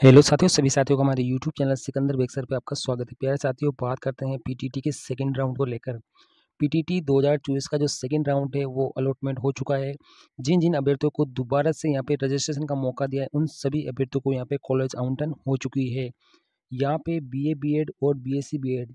Hello साथियों, सभी साथियों को हमारे YouTube channel Sikandar Baig sir पे आपका स्वागत है। प्यारे साथियों, बात करते हैं पीटीटी के सेकंड राउंड को लेकर। पीटीटी 2024 का जो सेकंड राउंड है वो अलॉटमेंट हो चुका है। जिन जिन अभ्यर्थियों को दोबारा से यहाँ पे रजिस्ट्रेशन का मौका दिया है उन सभी अभ्यर्थियों को यहाँ पे कॉलेज आवंटन हो चुकी है। यहाँ पे बीए बीएड और बीएससी बीएड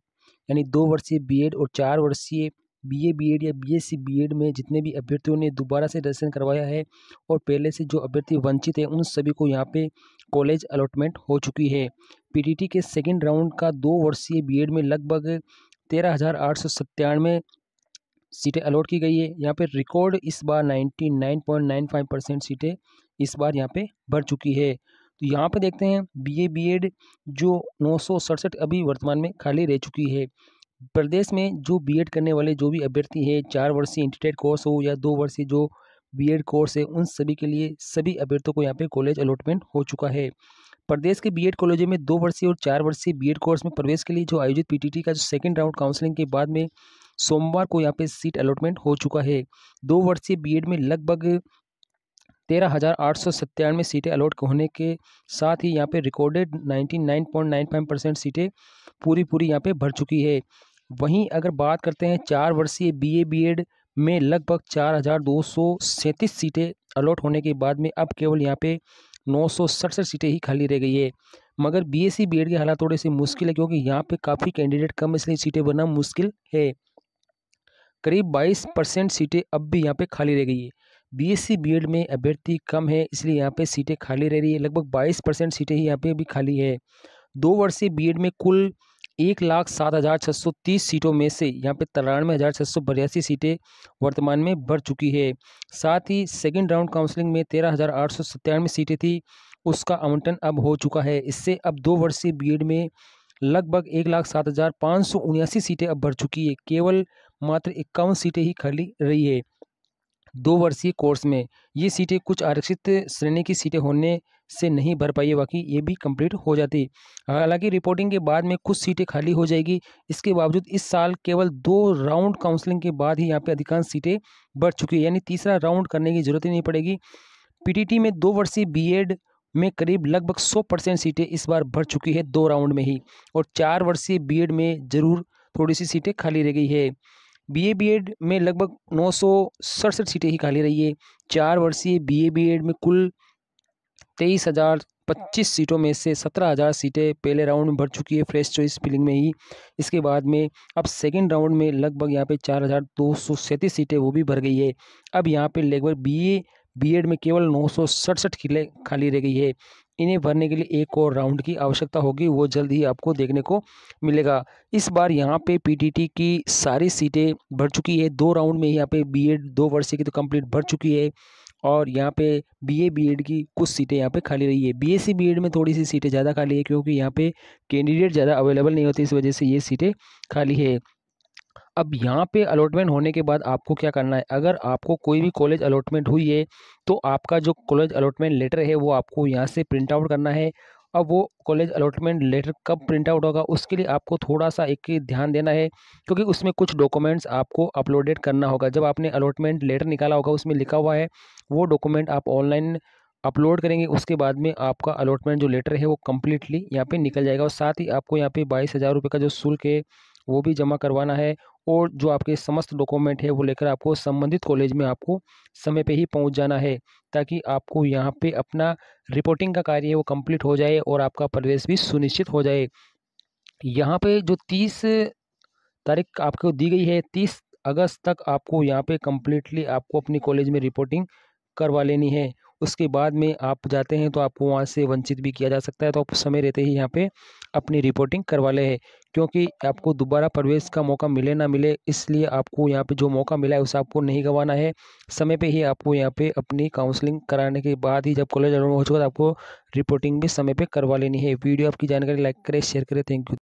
यानी 2 वर्षीय बीएड और 4 वर्षीय बीए बीएड या बीएससी बीएड में जितने भी अभ्यर्थियों ने दोबारा से रजिस्ट्रेशन करवाया है और पहले से जो अभ्यर्थी वंचित है उन सभी को यहाँ पे कॉलेज अलॉटमेंट हो चुकी है। पीटीटी के सेकंड राउंड का 2 वर्षीय बीएड में लगभग 13,897 सीटें अलॉट की गई है। यहाँ पे रिकॉर्ड इस बार 99.95% सीटें इस बार यहाँ पे भर चुकी है। तो यहाँ पे देखते हैं बीए बीएड जो 967 अभी वर्तमान में खाली रह चुकी है। प्रदेश में जो बीएड करने वाले जो भी अभ्यर्थी है, 4 वर्षीय इंटीग्रेटेड कोर्स हो या 2 वर्षीय जो बीएड कोर्स है, उन सभी के लिए सभी अभ्यर्थियों को यहाँ पे कॉलेज अलॉटमेंट हो चुका है। प्रदेश के बीएड कॉलेजों में 2 वर्षीय और 4 वर्षीय बीएड कोर्स में प्रवेश के लिए जो आयोजित पीटीटी का जो सेकंड राउंड काउंसलिंग के बाद में सोमवार को यहाँ पे सीट अलॉटमेंट हो चुका है। 2 वर्षीय बीएड में लगभग 13,897 सीटें अलॉट होने के साथ ही यहाँ पे रिकॉर्डेड 99.95% सीटें पूरी यहाँ पे भर चुकी है। वहीं अगर बात करते हैं 4 वर्षीय बीए बीएड में लगभग 4,237 सीटें अलॉट होने के बाद में अब केवल यहाँ पे 967 सीटें ही खाली रह गई है। मगर बीएससी बीएड के हालात थोड़े से मुश्किल है क्योंकि यहाँ पे काफ़ी कैंडिडेट कम, इसलिए सीटें बनना मुश्किल है। करीब 22% सीटें अब भी यहाँ पे खाली रह गई है। बीएससी बीएड में अभ्यर्थी कम है, इसलिए यहाँ पे सीटें खाली रह रही है। लगभग 22% सीटें ही यहाँ पे अभी खाली है। 2 वर्षीय बीएड में कुल 1,07,630 सीटों में से यहाँ पे 93,682 सीटें वर्तमान में भर चुकी है। साथ ही सेकंड राउंड काउंसलिंग में 13,897 सीटें थी, उसका आवंटन अब हो चुका है। इससे अब 2 वर्षीय बीएड में लगभग 1,07,579 सीटें अब भर चुकी है। केवल मात्र 51 सीटें ही खाली रही है 2 वर्षीय कोर्स में। ये सीटें कुछ आरक्षित श्रेणी की सीटें होने से नहीं भर पाई है, बाकी ये भी कंप्लीट हो जाती। हालांकि रिपोर्टिंग के बाद में कुछ सीटें खाली हो जाएगी। इसके बावजूद इस साल केवल 2 राउंड काउंसलिंग के बाद ही यहाँ पे अधिकांश सीटें भर चुकी है, यानी तीसरा राउंड करने की जरूरत ही नहीं पड़ेगी। पीटीटी में 2 वर्षीय बीएड में करीब लगभग 100% सीटें इस बार भर चुकी है 2 राउंड में ही, और 4 वर्षीय बीएड में जरूर थोड़ी सी सीटें खाली रह गई है। बीए बीएड में लगभग 967 सीटें ही खाली रही है। 4 वर्षीय बीए बीएड में कुल 23,025 सीटों में से 17,000 सीटें पहले राउंड में भर चुकी है फ्रेश चॉइस फिलिंग में ही। इसके बाद में अब सेकंड राउंड में लगभग यहाँ पे 4,237 सीटें वो भी भर गई है। अब यहाँ पे लगभग बीए बीएड में केवल 967 खाली रह गई है। इन्हें भरने के लिए एक और राउंड की आवश्यकता होगी, वो जल्द ही आपको देखने को मिलेगा। इस बार यहाँ पे पीटीटी की सारी सीटें भर चुकी है 2 राउंड में। यहाँ पे बीएड 2 वर्ष की तो कंप्लीट भर चुकी है, और यहाँ पे बीए बीएड की कुछ सीटें यहाँ पे खाली रही है। बीएससी बीएड में थोड़ी सी सीटें ज़्यादा खाली है क्योंकि यहाँ पे कैंडिडेट ज़्यादा अवेलेबल नहीं होते, इस वजह से ये सीटें खाली है। अब यहाँ पे अलॉटमेंट होने के बाद आपको क्या करना है, अगर आपको कोई भी कॉलेज अलॉटमेंट हुई है तो आपका जो कॉलेज अलॉटमेंट लेटर है वो आपको यहाँ से प्रिंट आउट करना है। अब वो कॉलेज अलॉटमेंट लेटर कब प्रिंट आउट होगा उसके लिए आपको थोड़ा सा एक ध्यान देना है, क्योंकि उसमें कुछ डॉक्यूमेंट्स आपको अपलोडेड करना होगा। जब आपने अलॉटमेंट लेटर निकाला होगा उसमें लिखा हुआ है, वो डॉक्यूमेंट आप ऑनलाइन अपलोड करेंगे। उसके बाद में आपका अलॉटमेंट जो लेटर है वो कम्प्लीटली यहाँ पे निकल जाएगा, और साथ ही आपको यहाँ पे 22,000 रुपये का जो शुल्क है वो भी जमा करवाना है, और जो आपके समस्त डॉक्यूमेंट है वो लेकर आपको संबंधित कॉलेज में आपको समय पे ही पहुंच जाना है, ताकि आपको यहाँ पे अपना रिपोर्टिंग का कार्य है वो कंप्लीट हो जाए और आपका प्रवेश भी सुनिश्चित हो जाए। यहाँ पे जो 30 तारीख आपको दी गई है, 30 अगस्त तक आपको यहाँ पे कम्प्लीटली आपको अपनी कॉलेज में रिपोर्टिंग करवा लेनी है। उसके बाद में आप जाते हैं तो आपको वहाँ से वंचित भी किया जा सकता है, तो आप समय रहते ही यहाँ पे अपनी रिपोर्टिंग करवा ले, क्योंकि आपको दोबारा प्रवेश का मौका मिले ना मिले, इसलिए आपको यहाँ पे जो मौका मिला है उसे आपको नहीं गंवाना है। समय पे ही आपको यहाँ पे अपनी काउंसलिंग कराने के बाद ही जब कॉलेज हो चुका तो आपको रिपोर्टिंग भी समय पे करवा लेनी है। वीडियो आपकी जानकारी लाइक करें, शेयर करें। Thank you.